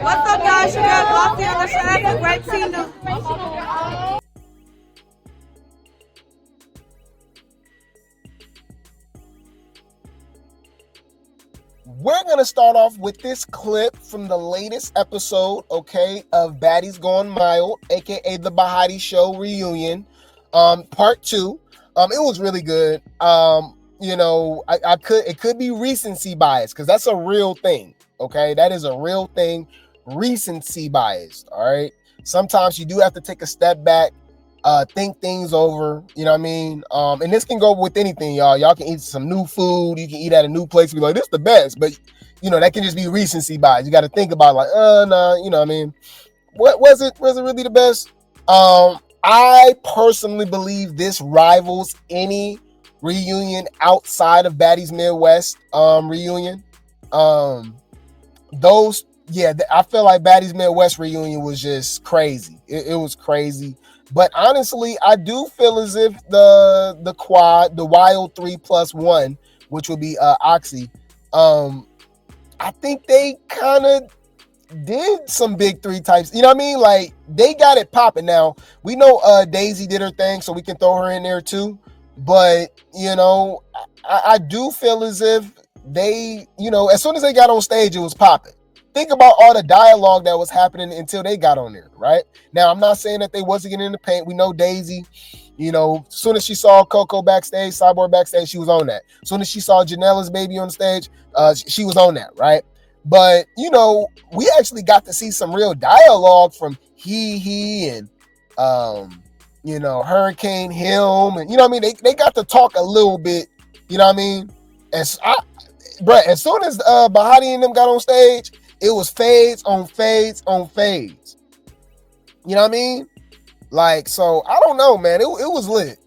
What's up, y'all? It's your girl Glossy on the track with Grape Team. We're going to start off with this clip from the latest episode, okay, of Baddies Gone Wild, aka the Bahati Show reunion, part 2. It was really good. It could be recency bias because that's a real thing, okay? That is a real thing, recency bias, all right? Sometimes you do have to take a step back, think things over, you know what I mean? And this can go with anything, y'all. Y'all can eat some new food. You can eat at a new place and be like, this is the best. But, that can just be recency bias. You got to think about like, nah, you know what I mean? What was it really the best? I personally believe this rivals any reunion outside of Baddies Midwest reunion. I feel like Baddies Midwest reunion was just crazy. It was crazy. But honestly, I do feel as if the quad, the Wild 3+1, which would be Oxy, I think they kind of did some big 3 types. You know what I mean? Like, they got it popping. Now, we know Daisy did her thing, so we can throw her in there too. But, I do feel as if they, as soon as they got on stage, it was popping. Think about all the dialogue that was happening until they got on there, right? Now, I'm not saying that they wasn't getting in the paint. We know Daisy, as soon as she saw Coco backstage, Cyborg backstage, she was on that. As soon as she saw Janelys baby on stage, she was on that, right? But, we actually got to see some real dialogue from he and, Hurricane, him, and, they got to talk a little bit, you know what I mean? As soon as Bahati and them got on stage, it was fades on fades on fades. You know what I mean? Like, so, I don't know, man. It was lit.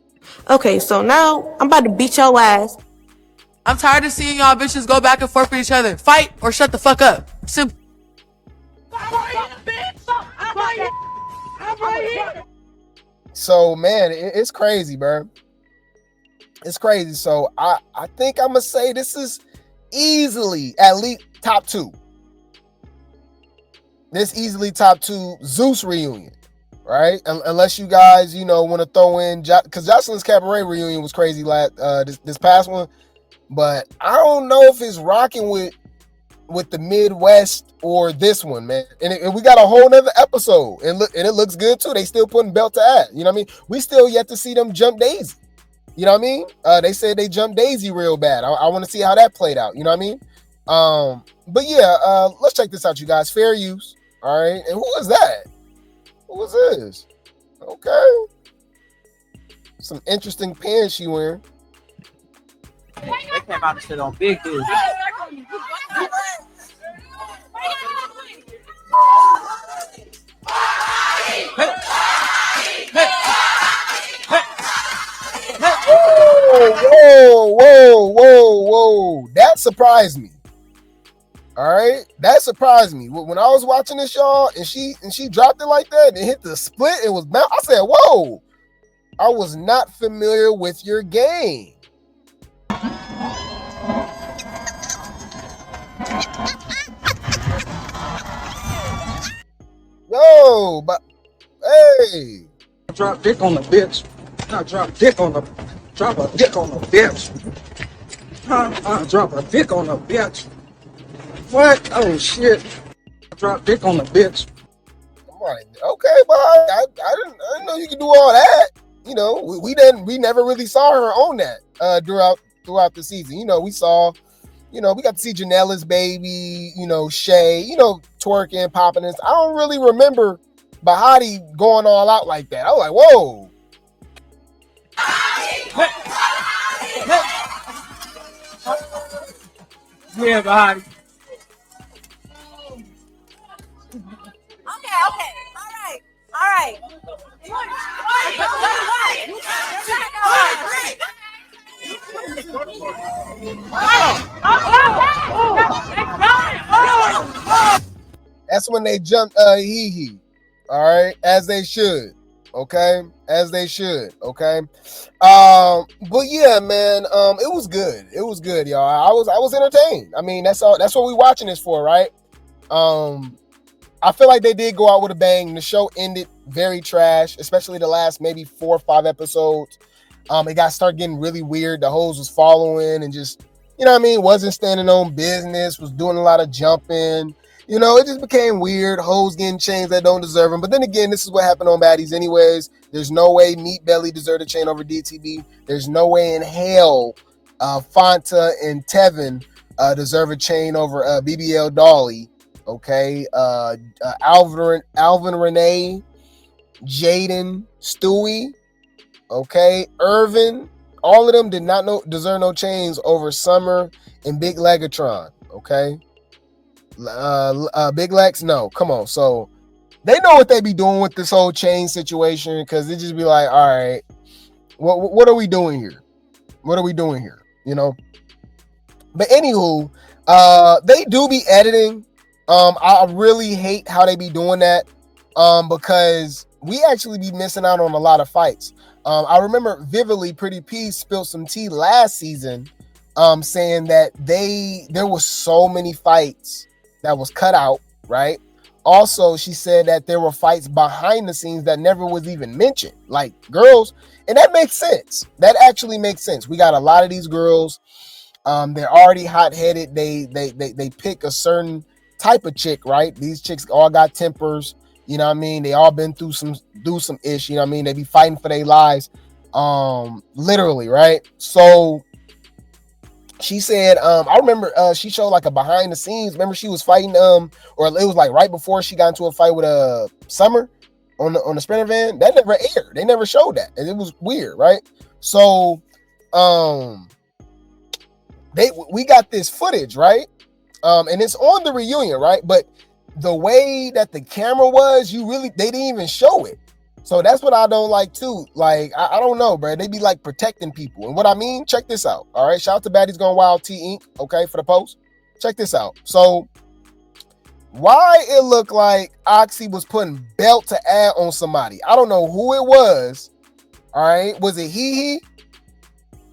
Okay, so now I'm about to beat your ass. I'm tired of seeing y'all bitches go back and forth with each other. Fight or shut the fuck up. Simple. So, man, it's crazy, bro. It's crazy. So, I think I'm going to say this is easily at least top 2. This easily top 2 Zeus reunion, right? Unless you guys, want to throw in, because Jocelyn's Cabaret reunion was crazy this past one. But I don't know if it's rocking with the Midwest or this one, man. And we got a whole nother episode. And it looks good too. They still putting belt to ass. You know what I mean? We still yet to see them jump Daisy. You know what I mean? They said they jumped Daisy real bad. I want to see how that played out. You know what I mean? But yeah, let's check this out, you guys. Fair use. All right. And who is that? Who is this? Okay. Some interesting pants she wearing. They came out and shit on big dudes. Whoa. That surprised me. All right. That surprised me. When I was watching this, y'all, and she dropped it like that and hit the split, it was I said, whoa. I was not familiar with your game. Yo, but hey. Drop dick on the bitch. Drop a dick on the bitch. Drop a dick on the bitch. What? Oh shit. Drop dick on the bitch. Come on. Okay, but I didn't know you could do all that. We never really saw her on that throughout the season. We got to see Janelys baby, Shay, twerking, popping this. I don't really remember Bahati going all out like that. I was like, whoa. Yeah, Bahati. Okay. All right. That's when they jumped hee. All right, as they should. Okay, as they should. Okay, but yeah, man, it was good. It was good, y'all. I was entertained. I mean, that's all. That's what we watching this for, right? I feel like they did go out with a bang. The show ended very trash, especially the last maybe 4 or 5 episodes. It started getting really weird. The hoes was following and just, you know what I mean, wasn't standing on business, was doing a lot of jumping. You know, it just became weird. Hoes getting chains that don't deserve them. But then again, this is what happened on Baddies anyways. There's no way Meat Belly deserved a chain over DTB. There's no way in hell Fanta and Tevin deserve a chain over BBL Dolly. Okay. Alvin Renee, Jaden, Stewie. Okay. Irvin. All of them did not deserve no chains over Summer and Big Legatron. Okay. Big Lex, no, come on. So they know what they be doing with this whole chain situation, because it just be like, all right, what are we doing here? What are we doing here? You know. But anywho, they do be editing. I really hate how they be doing that. Because we actually be missing out on a lot of fights. I remember vividly Pretty P spilled some tea last season, saying that there was so many fights that was cut out, right? Also, she said that there were fights behind the scenes that never was even mentioned, like girls, and that makes sense. That actually makes sense. We got a lot of these girls. They're already hot-headed. They pick a certain type of chick, right? These chicks all got tempers. You know what I mean? They all been through some ish. You know what I mean? They be fighting for their lives, literally, right? So she said, I remember she showed like a behind the scenes. Remember she was fighting, or it was like right before she got into a fight with Summer on the Sprinter van. That never aired. They never showed that, and it was weird, right? So, we got this footage, right? And it's on the reunion, right? But the way that the camera was, they didn't even show it. So that's what I don't like too. Like, I don't know, bro. They be like protecting people. And what I mean, check this out. All right. Shout out to Baddies Gone Wild T Inc. Okay, for the post. Check this out. So why it looked like Oxy was putting belt to add on somebody. I don't know who it was. All right. Was it he?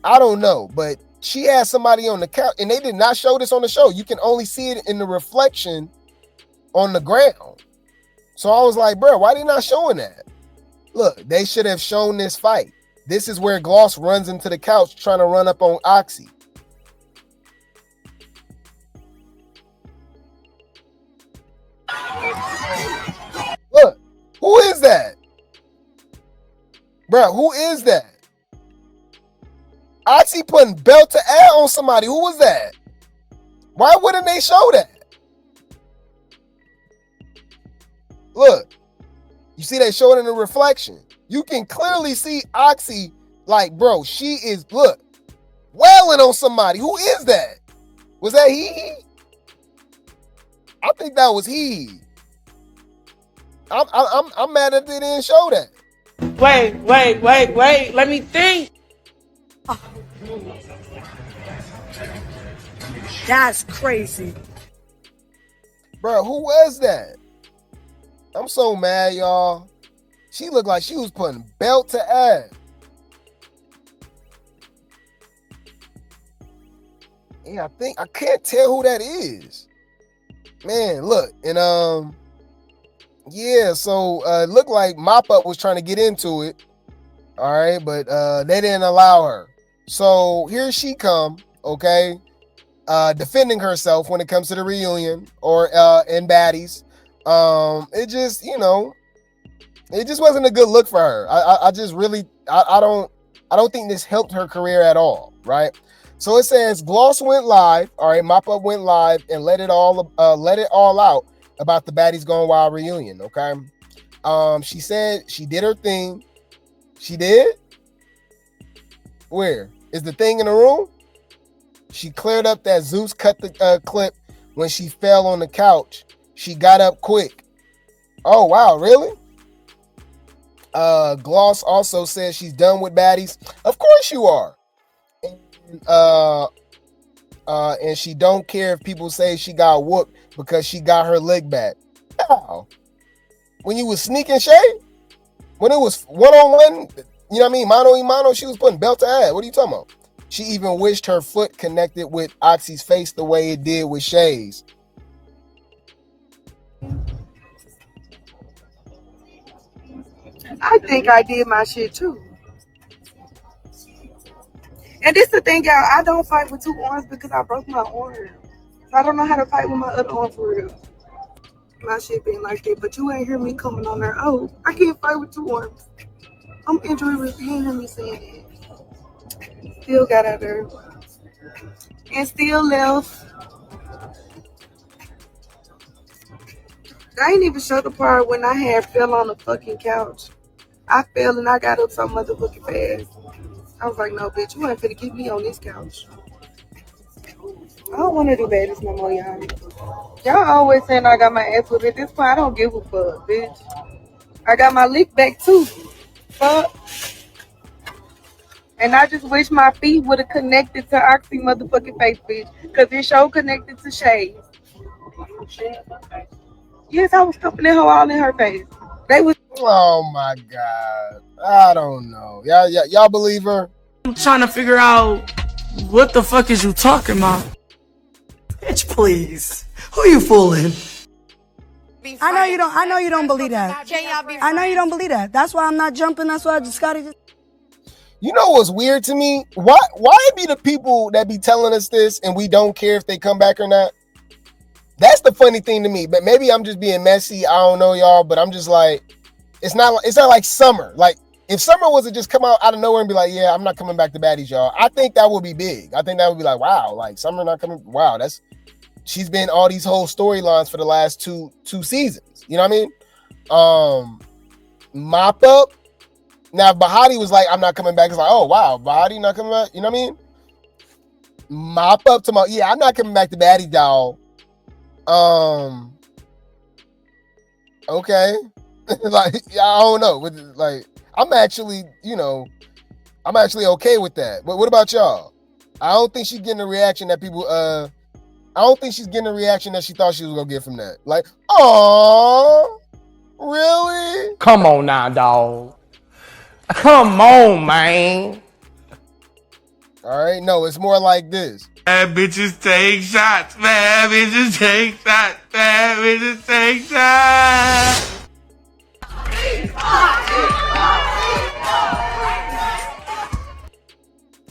I don't know. But she had somebody on the couch, and they did not show this on the show. You can only see it in the reflection on the ground. So I was like, bro, why they not showing that? Look, they should have shown this fight. This is where Gloss runs into the couch trying to run up on Oxy. Look, who is that? Bro, who is that? Oxy putting belt to air on somebody. Who was that? Why wouldn't they show that? Look. You see they show it in the reflection. You can clearly see Oxy, like, bro, she is, look, wailing on somebody. Who is that? Was that he? I think that was he. I'm mad that they didn't show that. Wait. Let me think. That's crazy. Bro, who was that? I'm so mad, y'all. She looked like she was putting belt to ass. Yeah, I can't tell who that is. Man, look, and yeah, so it looked like Mop Up was trying to get into it. All right, but they didn't allow her. So here she come, okay, defending herself when it comes to the reunion or in Baddies. It just, you know, it just wasn't a good look for her. I just really, I don't think this helped her career at all, right? So it says Gloss went live, all right, Mop Up went live and let it all out about the Baddies Gone Wild reunion, okay? She said she did her thing. She did? Where? Is the thing in the room? She cleared up that Zeus cut the clip when she fell on the couch. She got up quick. Oh, wow, really? Gloss also says she's done with Baddies. Of course you are. And she don't care if people say she got whooped because she got her leg back. How? When you was sneaking shade? When it was one-on-one, you know what I mean? Mano, she was putting belt to ass. What are you talking about? She even wished her foot connected with Oxy's face the way it did with Shay's. I think I did my shit too. And this the thing, y'all. I don't fight with two arms because I broke my arm. So I don't know how to fight with my other arm for real. My shit being like that. But you ain't hear me coming on there. Oh, I can't fight with two arms. I'm injured. You ain't hear me saying that. Still got out there. And still left. I ain't even showed the part when I had fell on the fucking couch. I fell and I got up so motherfucking fast. I was like, no, bitch, you ain't finna keep me on this couch. I don't want to do baddies no more, y'all. Y'all always saying I got my ass whipped. At this point, I don't give a fuck, bitch. I got my lick back, too. Fuck. And I just wish my feet would have connected to Oxy motherfucking face, bitch. Because this show connected to Shay. Yes, I was stuffing that hoe all in her face. They was. Oh my God. I don't know. Y'all believe her? I'm trying to figure out what the fuck is you talking about? Bitch, please. Who you fooling? I know you don't believe that. I know you don't believe that. That's why I'm not jumping. That's why I just gotta. You know what's weird to me? Why be the people that be telling us this and we don't care if they come back or not? That's the funny thing to me. But maybe I'm just being messy. I don't know, y'all. But I'm just like, it's not like Summer. Like, if Summer was to just come out of nowhere and be like, yeah, I'm not coming back to Baddies, y'all, I think that would be big. I think that would be like, wow, like Summer not coming. Wow, she's been all these whole storylines for the last two seasons. You know what I mean? Mop Up. Now, if Bahati was like, I'm not coming back, it's like, oh, wow, Bahati not coming back. You know what I mean? Mop Up to yeah, I'm not coming back to Baddies, y'all. Okay. Like, I don't know. Like, I'm actually okay with that. But what about y'all? I don't think she's getting the reaction that people, I don't think she's getting the reaction that she thought she was going to get from that. Like, oh, really? Come on now, dog. Come on, man. All right. No, it's more like this. Bad bitches take shots. Bad bitches take shots. Bad bitches take shots.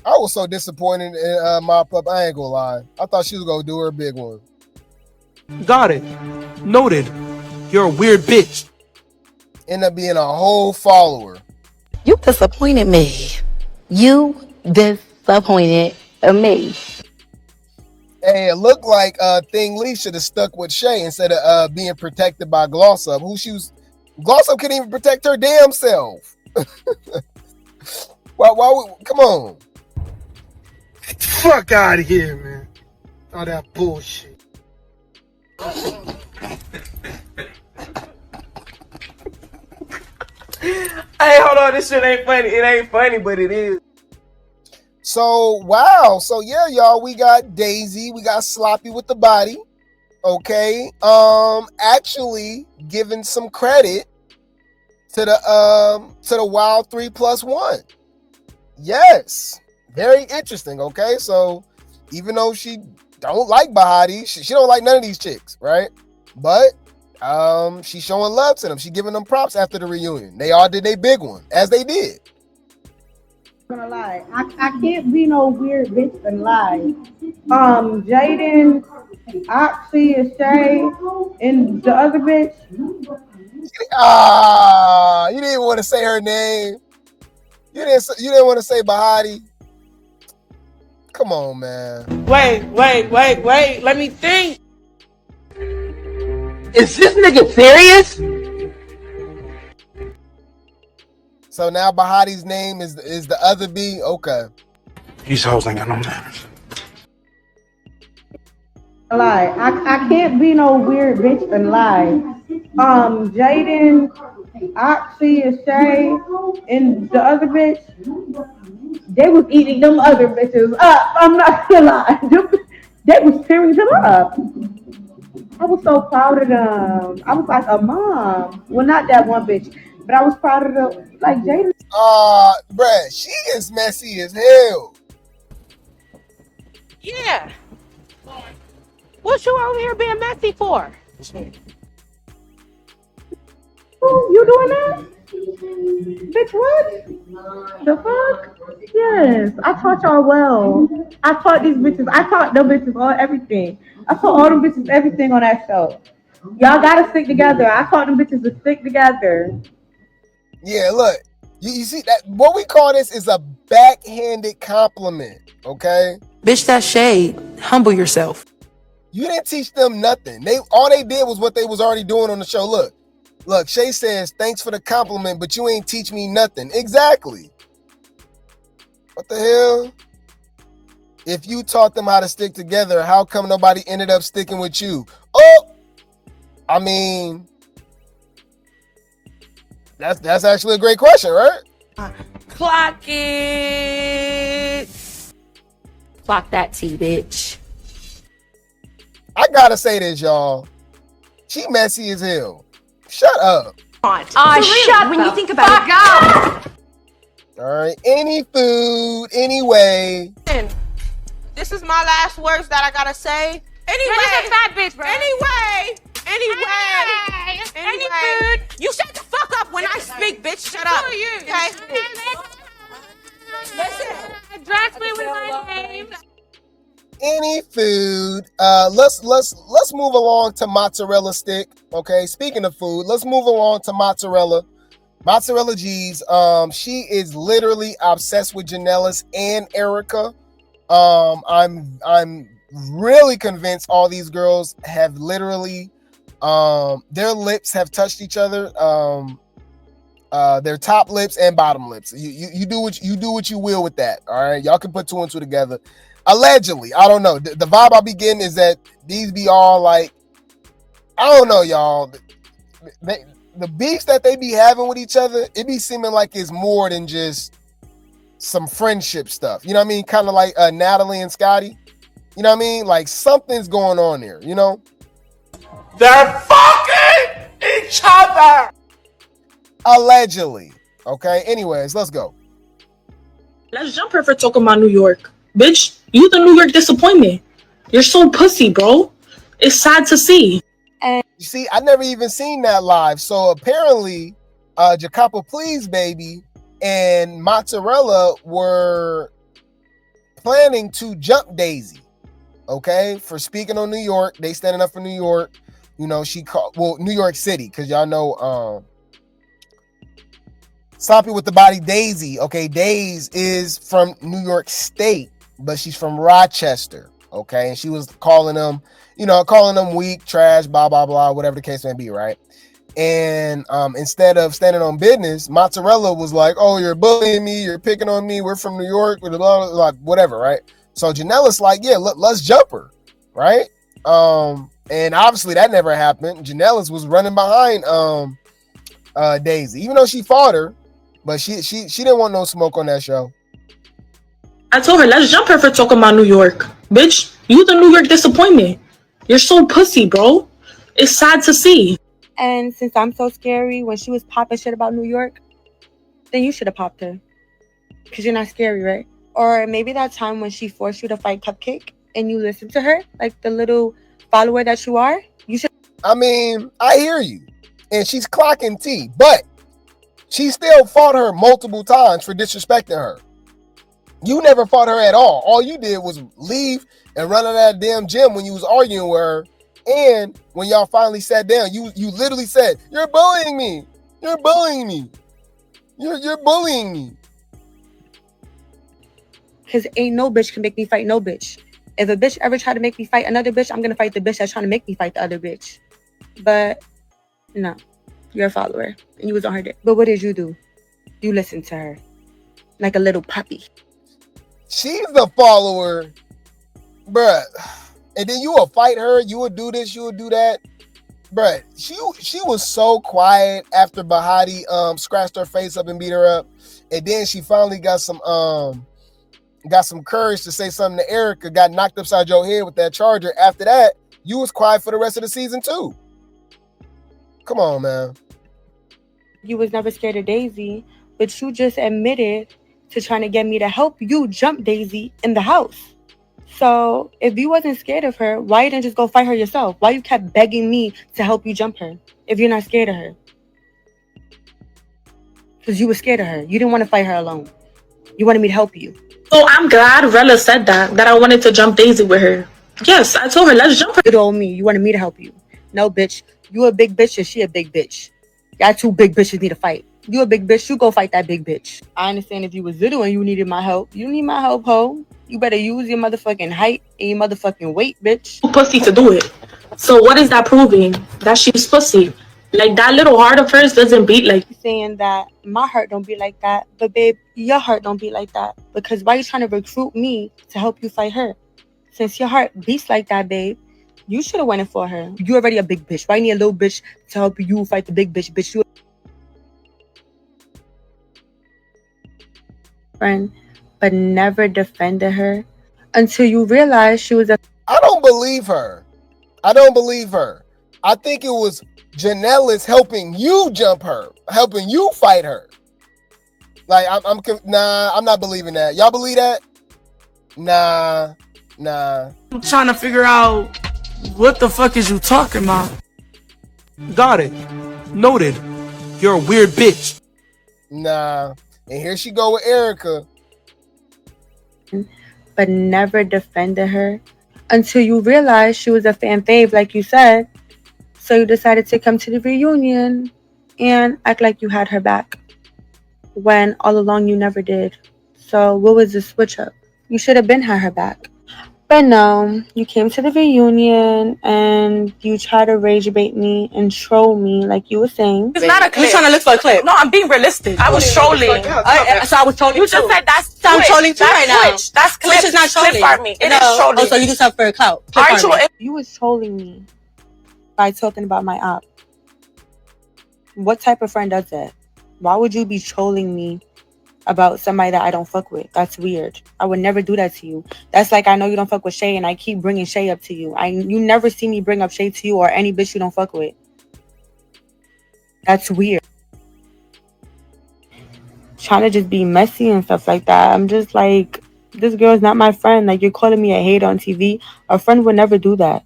I was so disappointed in Mop Up. I ain't gonna lie. I thought she was gonna do her big one. Got it. Noted. You're a weird bitch. End up being a whole follower. You disappointed me. You disappointed me. Hey, it looked like Thing Lee should have stuck with Shay instead of being protected by Gloss Up. Gloss Up couldn't even protect her damn self. Come on. Fuck out of here, man. All that bullshit. Hey, hold on. This shit ain't funny. It ain't funny, but it is. So, wow. So, yeah, y'all, we got Daisy. We got Sloppy with the body. Okay. Actually giving some credit to the Wild 3+1. Yes. Very interesting. Okay. So, even though she don't like Bahati, she don't like none of these chicks, right? But she's showing love to them. She giving them props after the reunion. They all did their big one, as they did. I'm gonna lie. I can't be no weird bitch and lie. Jaden, Oxy, and Shay, and the other bitch. You didn't want to say her name. You didn't want to say Bahati. Come on, man. Wait. Let me think. Is this nigga serious? So now Bahati's name is the other B? Okay. These hoes ain't got no manners. Lie. I can't be no weird bitch and lie. Jaden, Oxy, and Shay, and the other bitch. They was eating them other bitches up. I'm not gonna lie. They was tearing them up. I was so proud of them. I was like a mom. Well, not that one bitch, but I was proud of them. Like Jaden. Bruh, she is messy as hell. Yeah. What you over here being messy for? You doing that? Bitch, what? The fuck? Yes, I taught y'all well. I taught these bitches. I taught them bitches all everything. I taught all them bitches everything on that show. Y'all gotta stick together. I taught them bitches to stick together. Yeah, look. You see that what we call this is a backhanded compliment, okay? Bitch, that shade. Humble yourself. You didn't teach them nothing. All they did was what they was already doing on the show. Look, Shay says, thanks for the compliment, but you ain't teach me nothing. Exactly. What the hell? If you taught them how to stick together, how come nobody ended up sticking with you? Oh, I mean, that's actually a great question, right? Clock it. Clock that tea, bitch. I gotta say this, y'all. She messy as hell. Shut up. Shut when you think about it. All right. Any food, anyway. This is my last words that I gotta say. Anyway, You're just a fat bitch, bro. Anyway. Any food. You shut the fuck up when I speak, bitch. Shut up. Okay. Listen. Address me with my name. Any food. Let's move along to mozzarella stick. Okay. Speaking of food, let's move along to mozzarella. Mozzarella G's. She is literally obsessed with Janelys and Erica. I'm really convinced all these girls have literally their lips have touched each other. Their top lips and bottom lips. You do what you will with that. All right. Y'all can put two and two together. Allegedly, I don't know. The vibe I be getting is that these be all like, I don't know, y'all. The beefs that they be having with each other, it be seeming like it's more than just some friendship stuff. You know what I mean? Kind of like Natalie and Scotty. You know what I mean? Like something's going on there, you know? They're fucking each other. Allegedly. Okay. Anyways, let's go. Let's jump her for talking about New York. Bitch, you the New York disappointment. You're so pussy, bro. It's sad to see. You see, I never even seen that live. So apparently, Jacopo Please Baby and Mozzarella were planning to jump Daisy. Okay, for speaking on New York. They standing up for New York. You know, New York City, because y'all know Sloppy with the body Daisy. Okay, Daisy is from New York State, but she's from Rochester. Okay, and she was calling them weak, trash, blah, blah, blah, whatever the case may be, right? And instead of standing on business, Mozzarella was like, oh, you're bullying me, you're picking on me, we're from New York, like whatever, right? So Janelys like, yeah, let's jump her, right? And obviously that never happened. Janelys was running behind Daisy, even though she fought her, but she didn't want no smoke on that show. I told her, let's jump her for talking about New York. Bitch, you the New York disappointment. You're so pussy, bro. It's sad to see. And since I'm so scary, when she was popping shit about New York, then you should have popped her. Because you're not scary, right? Or maybe that time when she forced you to fight Cupcake and you listened to her, like the little follower that you are, you should. I mean, I hear you. And she's clocking T, but she still fought her multiple times for disrespecting her. You never fought her at all. All you did was leave and run out of that damn gym when you was arguing with her. And when y'all finally sat down, you literally said, you're bullying me. You're bullying me. You're bullying me. Because ain't no bitch can make me fight no bitch. If a bitch ever try to make me fight another bitch, I'm going to fight the bitch that's trying to make me fight the other bitch. But no, you're a follower. And you was on her dick. But what did you do? You listened to her. Like a little puppy. She's the follower. Bruh. And then you will fight her. You would do this. You would do that. Bruh. She was so quiet after Bahati scratched her face up and beat her up. And then she finally got some courage to say something to Erica, got knocked upside your head with that charger. After that, you was quiet for the rest of the season too. Come on, man. You was never scared of Daisy, but you just admitted to trying to get me to help you jump Daisy in the house. So if you wasn't scared of her, why you didn't just go fight her yourself? Why you kept begging me to help you jump her if you're not scared of her? Because you were scared of her. You didn't want to fight her alone. You wanted me to help you. So I'm glad Rella said that I wanted to jump Daisy with her. Yes, I told her, let's jump her. You told me you wanted me to help you. No, bitch. You a big bitch and she a big bitch. Y'all two big bitches need to fight. You a big bitch, you go fight that big bitch. I understand if you was little and you needed my help. You need my help, ho. You better use your motherfucking height and your motherfucking weight, bitch. Pussy to do it. So what is that proving? That she's pussy. Like, that little heart of hers doesn't beat like... Saying that my heart don't beat like that, but babe, your heart don't beat like that. Because why you trying to recruit me to help you fight her? Since your heart beats like that, babe, you should have went in for her. You already a big bitch. Why you need a little bitch to help you fight the big bitch? Bitch, you friend, but never defended her until you realized she was a... I don't believe her. I don't believe her. I think it was Janelys helping you jump her, helping you fight her. Like, I'm not believing that. Y'all believe that? Nah. I'm trying to figure out what the fuck is you talking about? Got it. Noted. You're a weird bitch. Nah. And here she go with Erica. But never defended her until you realized she was a fan fave, like you said. So you decided to come to the reunion and act like you had her back, when all along you never did. So what was the switch up? You should have been had her back. But no, you came to the reunion and you tried to rage bait me and troll me like you were saying. It's not a clip. You're trying to look for a clip. No, I'm being realistic. I was trolling. So I was trolling. You just said that's I'm trolling too right now. Twitch. That's clip. Twitch is not trolling. Clip farming. It is trolling. Oh, so you just have for a clout. Aren't you? You was trolling me by talking about my op. What type of friend does that? Why would you be trolling me about somebody that I don't fuck with? That's weird. I would never do that to you. That's like, I know you don't fuck with Shay and I keep bringing Shay up to you. You never see me bring up Shay to you or any bitch you don't fuck with. That's weird. Trying to just be messy and stuff like that. I'm just like, this girl is not my friend. Like, you're calling me a hater on TV. A friend would never do that.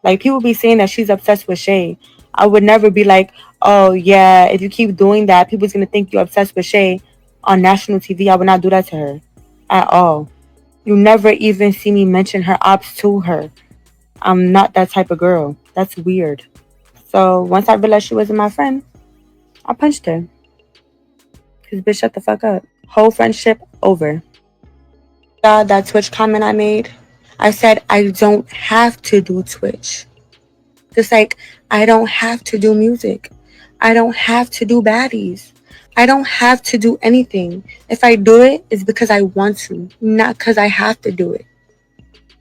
Like, people be saying that she's obsessed with Shay. I would never be like, oh yeah, if you keep doing that, people's gonna think you're obsessed with Shay on national TV. I would not do that to her at all. You never even see me mention her ops to her. I'm not that type of girl. That's weird. So once I realized she wasn't my friend, I punched her. Cause bitch, shut the fuck up. Whole friendship over. That Twitch comment I made, I said I don't have to do Twitch. Just like I don't have to do music. I don't have to do baddies. I don't have to do anything. If I do it, it's because I want to, not because I have to do it.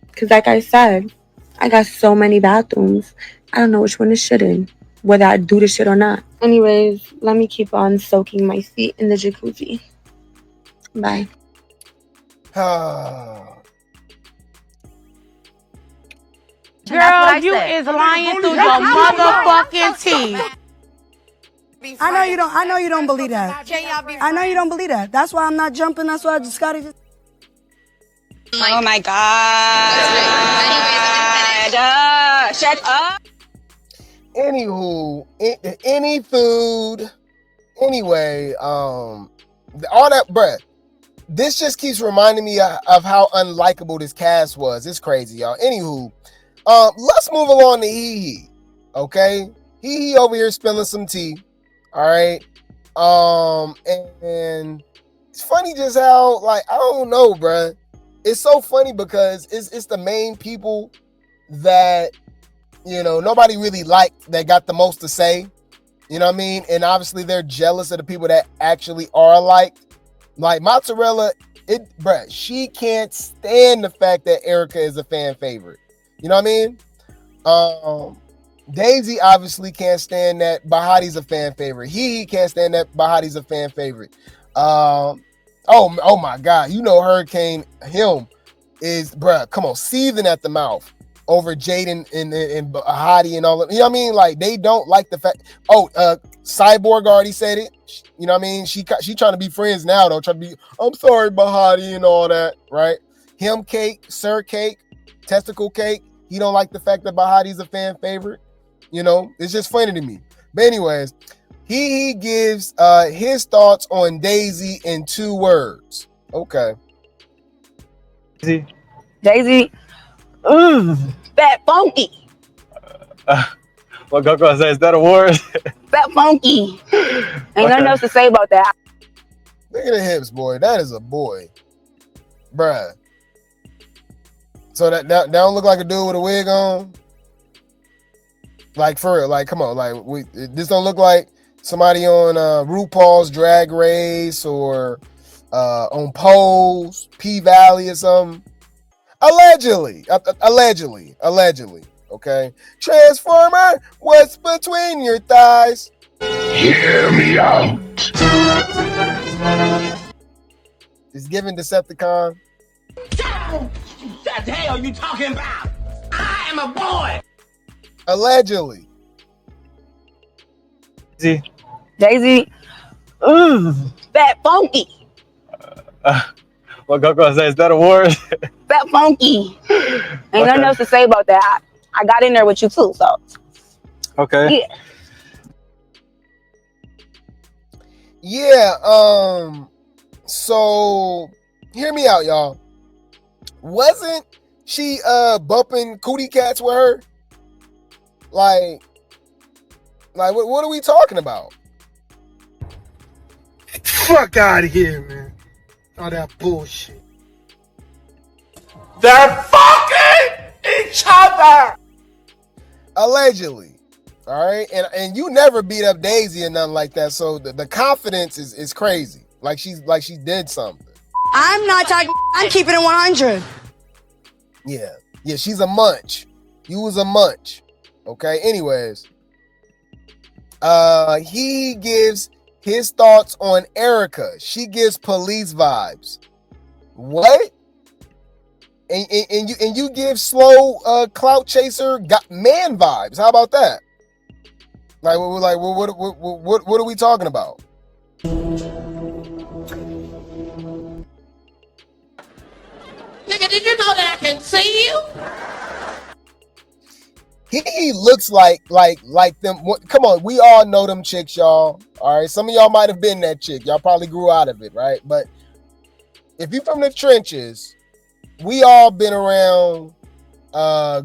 Because like I said, I got so many bathrooms. I don't know which one to shit in, whether I do the shit or not. Anyways, let me keep on soaking my feet in the jacuzzi. Bye. Girl, you is lying through your motherfucking teeth. I know you don't believe that. I know you don't believe that. That's why I'm not jumping. That's why I just gotta just... Oh my god. Shut up. Anywho, any food. Anyway, all that, bruh. This just keeps reminding me of how unlikable this cast was. It's crazy, y'all. Anywho, let's move along to Hee. Okay, Hee over here spilling some tea. All right, and it's funny just how, like, I don't know, bruh. It's so funny because it's the main people that, you know, nobody really liked that got the most to say. You know what I mean? And obviously they're jealous of the people that actually are liked. Like Mozzarella, bruh, she can't stand the fact that Erica is a fan favorite. You know what I mean? Daisy obviously can't stand that Bahati's a fan favorite. He can't stand that Bahati's a fan favorite. Oh my God, you know Hurricane him is, bruh, come on, seething at the mouth over Jaden and Bahati and all of, you know what I mean? Like, they don't like the fact. Cyborg already said it. You know what I mean? She trying to be friends now, though. Trying to be, I'm sorry, Bahati and all that, right? Him Cake, Sir Cake, Testicle Cake. He don't like the fact that Bahati's a fan favorite. You know, it's just funny to me. But anyways, He gives his thoughts on Daisy in 2 words. Okay. Daisy, fat funky. What Coco says, is that a word? Fat funky. Ain't nothing else to say about that. Look at the hips, boy. That is a boy. Bruh. So that don't look like a dude with a wig on? Like, for real. Like, come on. Like, this don't look like somebody on RuPaul's Drag Race or on Pose, P-Valley or something. Allegedly. Okay. Transformer, what's between your thighs? Hear me out. It's giving Decepticon. What the hell you talking about? I am a boy. Allegedly. Daisy, fat funky. What Coco says, is that a word? Fat funky. Ain't nothing else to say about that. I got in there with you too, so. Okay. Yeah. So hear me out, y'all. Wasn't she bumping cootie cats with her? Like what are we talking about? Fuck out of here, man. All that bullshit. They're fucking each other. Allegedly. All right. And you never beat up Daisy or nothing like that. So the confidence is crazy. Like she did something. I'm not talking. I'm keeping it 100. Yeah. Yeah, she's a munch. You was a munch. Okay. Anyways. He gives his thoughts on Erica. She gives police vibes. What? And you give slow clout chaser man vibes. How about that? Like what are we talking about? Nigga, did you know that I can see you? He looks like them. Come on, we all know them chicks, y'all. All right, some of y'all might have been that chick. Y'all probably grew out of it, right? But if you're from the trenches, we all been around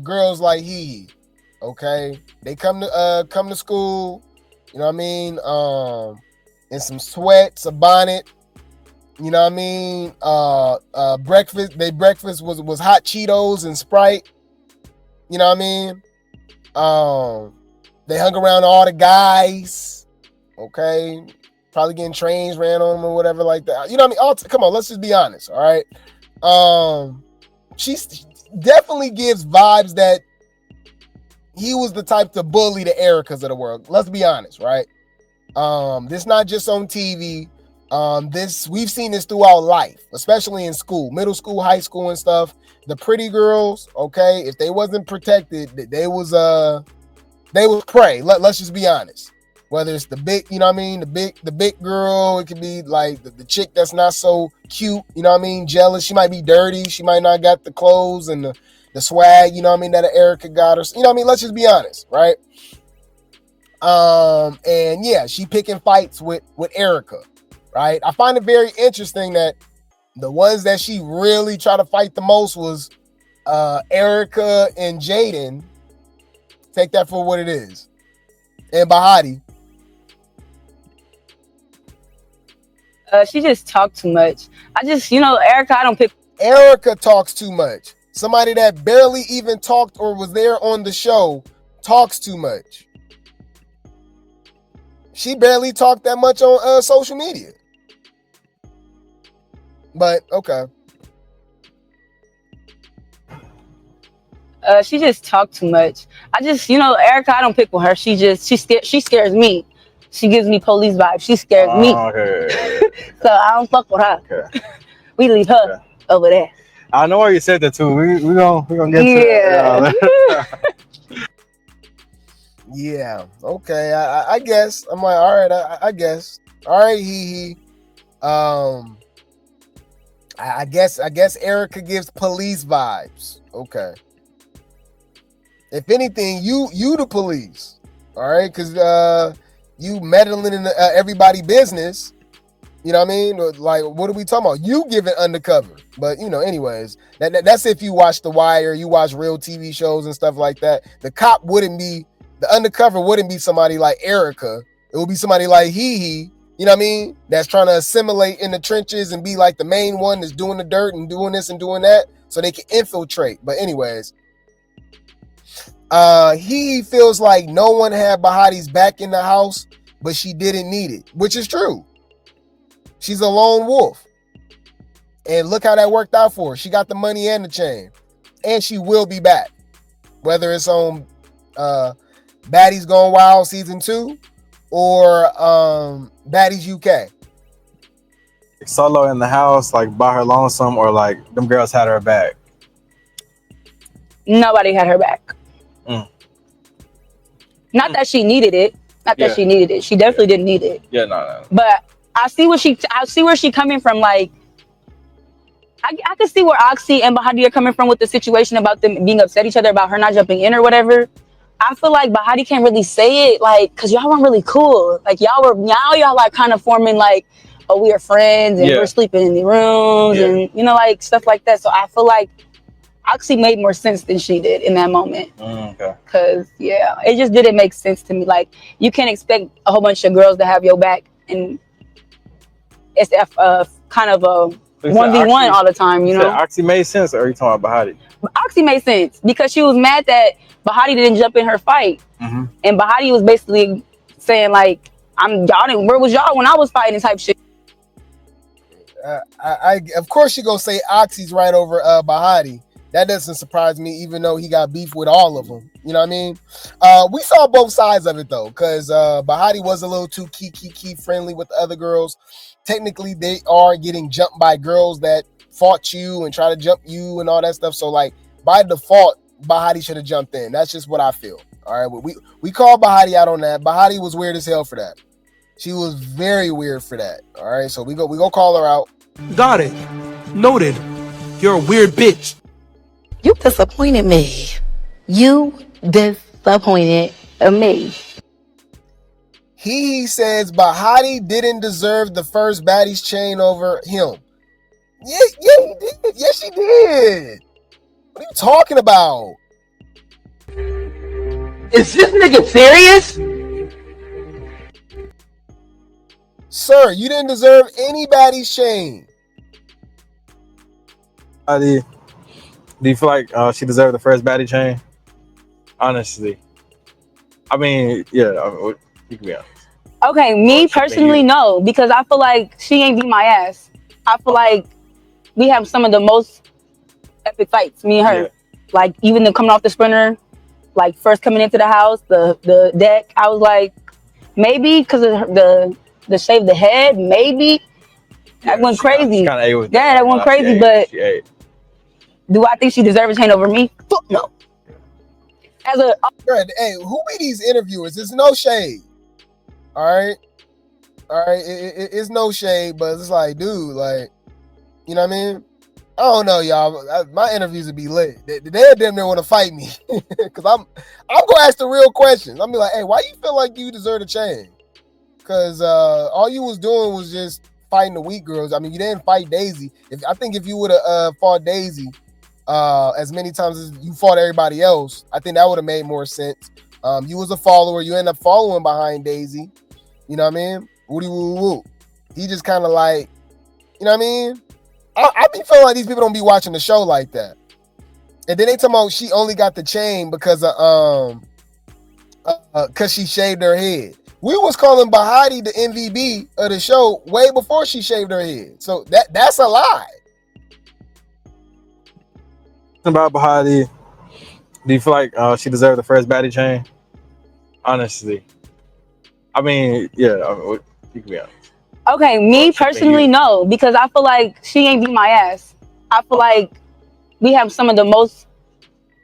girls like he. Okay, they come to school. You know what I mean? In some sweats, a bonnet. You know what I mean? Breakfast. Their breakfast was hot Cheetos and Sprite. You know what I mean? They hung around all the guys. Okay, probably getting trains ran on them or whatever like that. You know what I mean? Come on, let's just be honest. All right. She definitely gives vibes that he was the type to bully the Ericas of the world. Let's be honest, right? This not just on TV. We've seen this throughout life, especially in school, middle school, high school, and stuff. The pretty girls, okay, if they wasn't protected, they was prey. Let's just be honest. Whether it's the big, you know what I mean, the big girl, it could be like the chick that's not so cute, you know what I mean, jealous. She might be dirty. She might not got the clothes and the swag, you know what I mean, that Erica got her. You know what I mean? Let's just be honest, right? And yeah, she picking fights with Erica, right? I find it very interesting that the ones that she really tried to fight the most was Erica and Jaden. Take that for what it is. And Bahati. She just talked too much. Erica, I don't pick. Erica talks too much. Somebody that barely even talked or was there on the show talks too much. She barely talked that much on social media. But okay. She just talked too much. Erica, I don't pick with her. She scares me. She gives me police vibes. She scares me. Okay. So I don't fuck with her. Okay. We leave her over there. I know why you said that too. We gonna get to it. Yeah. Okay. I guess. I'm like, all right. I guess. All right. I guess Erica gives police vibes. Okay. If anything, you the police. All right, because you meddling in everybody's business. You know what I mean? Like, what are we talking about? You give it undercover. But, you know, anyways, that's if you watch The Wire, you watch real TV shows and stuff like that. The cop wouldn't be, the undercover wouldn't be somebody like Erica. It would be somebody like Hee, you know what I mean? That's trying to assimilate in the trenches and be like the main one that's doing the dirt and doing this and doing that so they can infiltrate. But anyways, he feels like no one had Bahati's back in the house, but she didn't need it, which is true. She's a lone wolf. And look how that worked out for her. She got the money and the chain. And she will be back. Whether it's on Baddies Gone Wild Season 2 or Baddies UK. Solo in the house, like by her lonesome, or like them girls had her back? Nobody had her back. Not that she needed it. Not that she needed it. She definitely didn't need it. Yeah, no. But I see where she coming from. Like, I can see where Oxy and Bahati are coming from with the situation about them being upset each other about her not jumping in or whatever. I feel like Bahati can't really say it, like, cause y'all weren't really cool. Like y'all like kind of forming like, oh, we are friends and we're sleeping in the rooms and you know, like stuff like that. So I feel like Oxy made more sense than she did in that moment. Okay. Cause it just didn't make sense to me. Like, you can't expect a whole bunch of girls to have your back, and it's kind of a 1v1 all the time, you know? Oxy made sense, or are you talking about Bahati? Oxy made sense because she was mad that Bahati didn't jump in her fight. Mm-hmm. And Bahati was basically saying like, where was y'all when I was fighting type shit. Of course you gonna say Oxy's right over Bahati. That doesn't surprise me, even though he got beef with all of them. You know what I mean? We saw both sides of it though, because Bahati was a little too key friendly with the other girls. Technically, they are getting jumped by girls that fought you and try to jump you and all that stuff. So, like, by default, Bahati should have jumped in. That's just what I feel. All right, we called Bahati out on that. Bahati was weird as hell for that. She was very weird for that. All right, so we go call her out. Got it. Noted. You're a weird bitch. You disappointed me. You disappointed me. He says Bahati didn't deserve the first Baddies chain over him. Yeah, he did. Yes, she did. What are you talking about? Is this nigga serious? Sir, you didn't deserve any Baddies chain. Do you feel like she deserved the first baddie chain? Honestly. I mean, yeah, you can be honest. Okay, me personally, no, because I feel like she ain't beat my ass. I feel like we have some of the most epic fights, me and her. Yeah. Like, even the coming off the sprinter, like first coming into the house, the deck, I was like, maybe because of the shave the head, maybe. That went crazy. That went crazy, but do I think she deserves a chain over me? Fuck no. Hey, who be these interviewers? There's no shade. All right. It's no shade, but it's like, dude, like, you know what I mean? I don't know, y'all. My interviews would be lit. They're damn near want to fight me because I'm gonna ask the real questions. I'm be like, hey, why you feel like you deserve a chain? Because all you was doing was just fighting the weak girls. I mean, you didn't fight Daisy. I think if you would have fought Daisy as many times as you fought everybody else, I think that would have made more sense. You was a follower. You end up following behind Daisy. You know what I mean? Woody woo woo. He just kind of like, you know what I mean? I be feeling like these people don't be watching the show like that. And then they talking about she only got the chain because of because she shaved her head. We was calling Bahati the MVP of the show way before she shaved her head. So that's a lie. About Bahati, do you feel like she deserved the first baddie chain? Honestly. I mean, yeah, you can be honest. Okay, me personally, no, because I feel like she ain't beat my ass. I feel like we have some of the most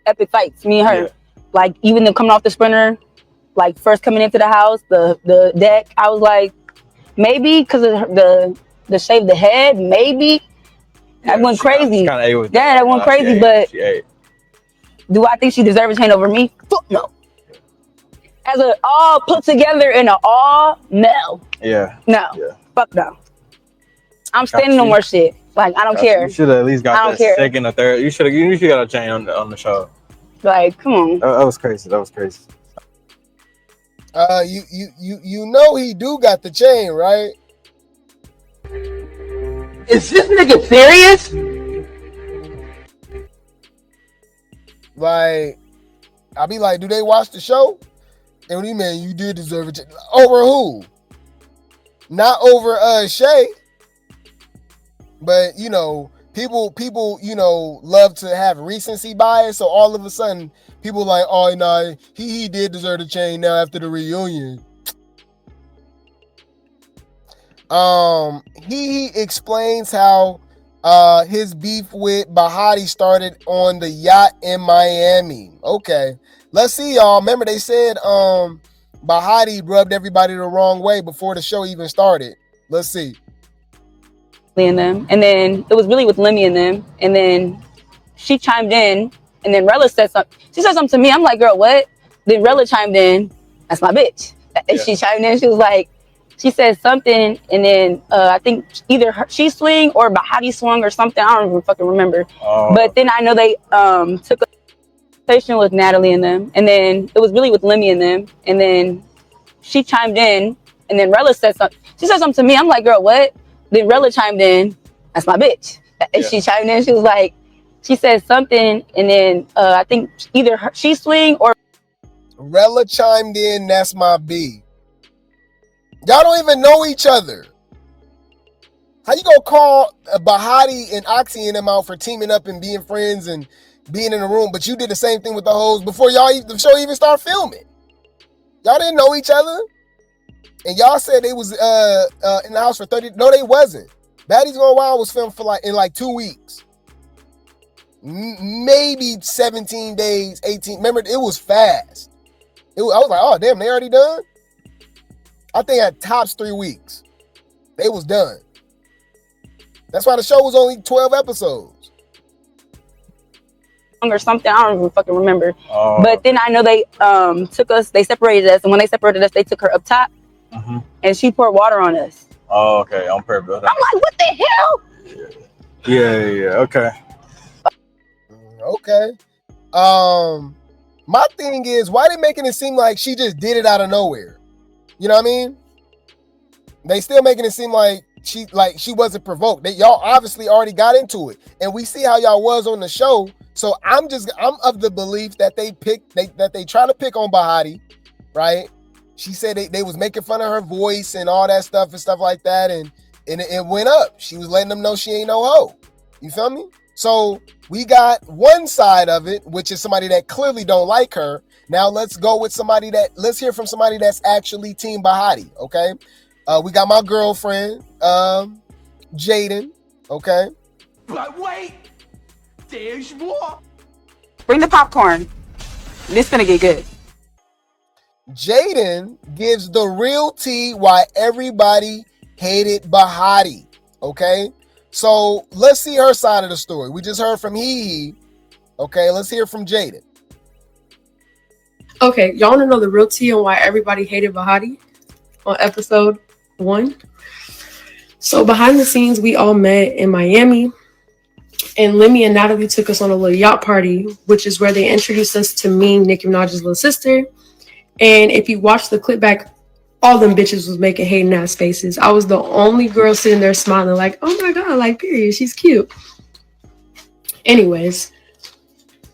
epic fights, me and her. Yeah. Like, even the coming off the sprinter, like first coming into the house, the deck, I was like, maybe because of the shave the head, maybe. That went crazy. That went crazy, but do I think she deserves a chain over me? Fuck no. as a all put together in an all, no. Yeah. No. Yeah. Fuck no. I'm standing no more shit. Like, I don't care. You should have at least got I don't that care. second or third. You should got a chain on the show. Like, come on. That was crazy. That was crazy. You know he do got the chain, right? Is this nigga serious? Like, I be like, do they watch the show? And what do you mean you did deserve it? Over who? Not over Shay. But you know, people, you know, love to have recency bias. So all of a sudden, people like, oh no, he did deserve the chain now after the reunion. He explains how his beef with Bahati started on the yacht in Miami. Okay. Let's see, y'all. Remember they said Bahati rubbed everybody the wrong way before the show even started. Let's see. And them, and then it was really with Lemmy and them, and then she chimed in, and then Rella said something. She said something to me. I'm like, girl, what? Then Rella chimed in. That's my bitch. And she chimed in. She was like, she said something, and then I think either she swing or Bahati swung or something. I don't even fucking remember. But then I know they took a conversation with Natalie and them, and then it was really with Lemmy and them, and then she chimed in, and then Rella said something. She said something to me. I'm like, girl, what? Then Rella chimed in. That's my bitch. And she chimed in. She was like, she said something, and then I think either she swing or Rella chimed in. That's my B. Y'all don't even know each other. How you gonna call Bahati and Oxy and them out for teaming up and being friends and being in a room, but you did the same thing with the hoes before the show even started filming? Y'all didn't know each other. And y'all said they was in the house for 30. No, they wasn't. Baddies Gone Wild was filmed for in 2 weeks. Maybe 17 days, 18. Remember, it was fast. I was like, oh, damn, they already done? I think at tops 3 weeks. They was done. That's why the show was only 12 episodes. or something. I don't even fucking remember. But then I know they they separated us. And when they separated us, they took her up top. And she poured water on us. Oh, okay, on purpose. I'm like, what the hell? Yeah, okay. Okay. My thing is, why they making it seem like she just did it out of nowhere? You know what I mean? They still making it seem like she wasn't provoked. Y'all obviously already got into it. And we see how y'all was on the show. So I'm of the belief that they try to pick on Bahati, right? She said they was making fun of her voice and all that stuff and stuff like that, and it went up. She was letting them know she ain't no hoe. You feel me? So we got one side of it, which is somebody that clearly don't like her. Now let's hear from somebody that's actually Team Bahati, okay? We got my girlfriend, Jaden, okay? But wait, there's more. Bring the popcorn. This gonna get good. Jaden gives the real tea why everybody hated Bahati, okay? So let's see her side of the story. We just heard from Hee. Okay, let's hear from Jaden. Okay, y'all want to know the real tea on why everybody hated Bahati on episode 1? So behind the scenes, we all met in Miami, and Lemmy and Natalie took us on a little yacht party, which is where they introduced us to me, Nicki Minaj's little sister. And if you watch the clip back, all them bitches was making hating ass faces. I was the only girl sitting there smiling like, oh my God, like, period, she's cute. Anyways,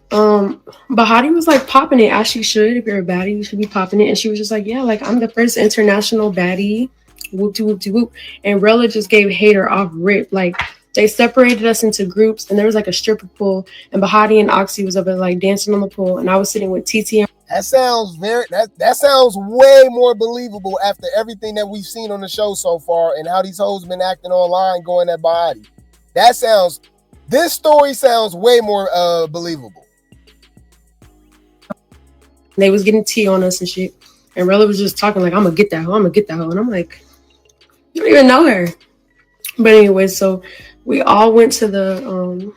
Bahati was like popping it as she should. If you're a baddie, you should be popping it. And she was just like, yeah, like I'm the first international baddie. Whoop-de-whoop-de-whoop. And Rella just gave hater off rip. Like they separated us into groups and there was like a stripper pool and Bahati and Oxy was up there like dancing on the pool and I was sitting with TT. That sounds that sounds way more believable after everything that we've seen on the show so far and how these hoes been acting online going at Bahati. This story sounds way more believable. They was getting tea on us and shit. And Rella was just talking like, I'm gonna get that hoe. And I'm like, you don't even know her. But anyway, so we all went to the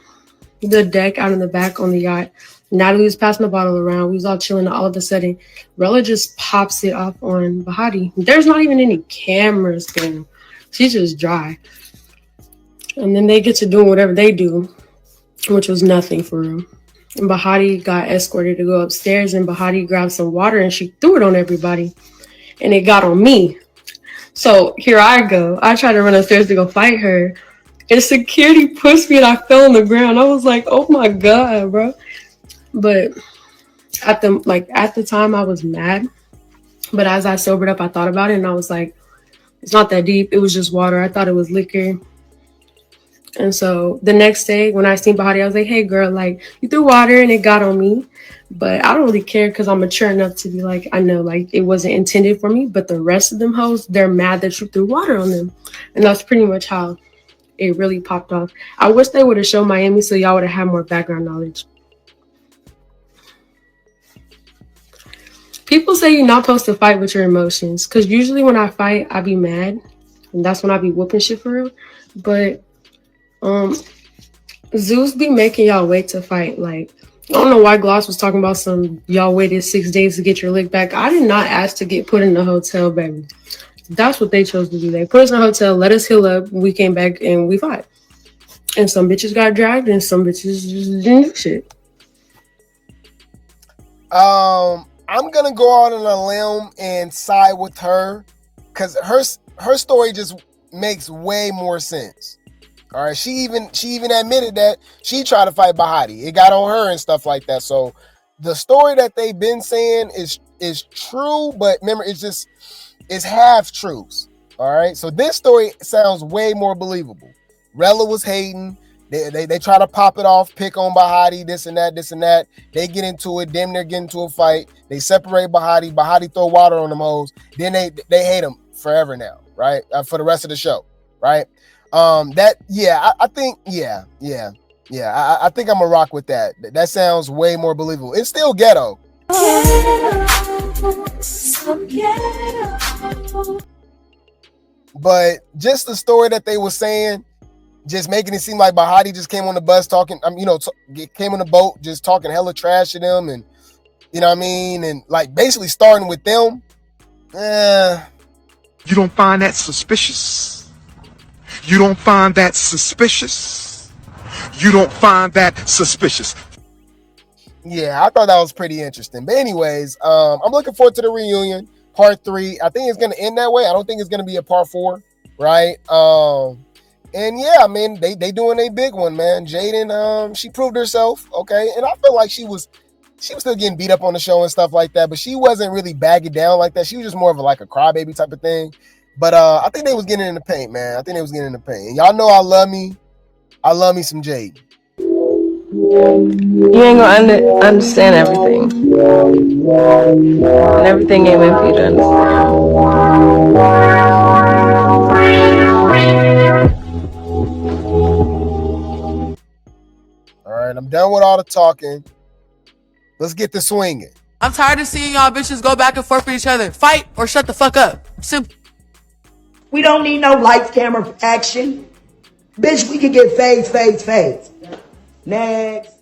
deck out in the back on the yacht. Natalie was passing the bottle around. We was all chilling. All of a sudden, Rella just pops it off on Bahati. There's not even any cameras going. She's just dry. And then they get to doing whatever they do, which was nothing for real. And Bahati got escorted to go upstairs, and Bahati grabbed some water and she threw it on everybody. And it got on me. So here I go. I tried to run upstairs to go fight her. And security pushed me and I fell on the ground. I was like, oh my God, bro. But at the time I was mad. But as I sobered up, I thought about it and I was like, it's not that deep. It was just water. I thought it was liquor. And so the next day when I seen Bahati, I was like, hey girl, like you threw water and it got on me. But I don't really care because I'm mature enough to be like, I know like it wasn't intended for me. But the rest of them hoes, they're mad that you threw water on them. And that's pretty much how it really popped off. I wish they would have shown Miami so y'all would have had more background knowledge. People say you're not supposed to fight with your emotions. Because usually when I fight, I be mad. And that's when I be whooping shit for real. But Zeus be making y'all wait to fight. Like, I don't know why Gloss was talking about some y'all waited 6 days to get your lick back. I did not ask to get put in the hotel, baby. That's what they chose to do. They put us in a hotel, let us heal up. We came back and we fought. And some bitches got dragged and some bitches just didn't do shit. I'm gonna go out on a limb and side with her because her story just makes way more sense. All right, she even admitted that she tried to fight Bahati. It got on her and stuff like that. So the story that they've been saying is true, but remember, it's half truths. All right, so this story sounds way more believable. Rella was hating. They try to pop it off, pick on Bahati, this and that. They get into it, damn near get into a fight. They separate Bahati. Bahati throw water on them hoes. Then they hate him forever now, right? For the rest of the show, right? I think I'm gonna rock with that. That sounds way more believable. It's still ghetto. But just the story that they were saying, just making it seem like Bahati just came on the bus talking, came on the boat just talking hella trash to them, and you know what I mean, and like basically starting with them. You don't find that suspicious? You don't find that suspicious? You don't find that suspicious? Yeah, I thought that was pretty interesting. But anyways, I'm looking forward to the reunion, part 3. I think it's gonna end that way. I don't think it's gonna be a part 4, right? And yeah, I mean, they doing a big one, man. Jaden, she proved herself, okay, and I feel like she was still getting beat up on the show and stuff like that, but she wasn't really bagging down like that. She was just more of a crybaby type of thing. But I think they was getting in the paint, man. And y'all know I love me some Jaden. You ain't gonna understand everything. And everything ain't meant for you to understand. All right, I'm done with all the talking. Let's get to swinging. I'm tired of seeing y'all bitches go back and forth with each other. Fight or shut the fuck up. Simple. We don't need no lights, camera, action. Bitch, we can get fades. Next.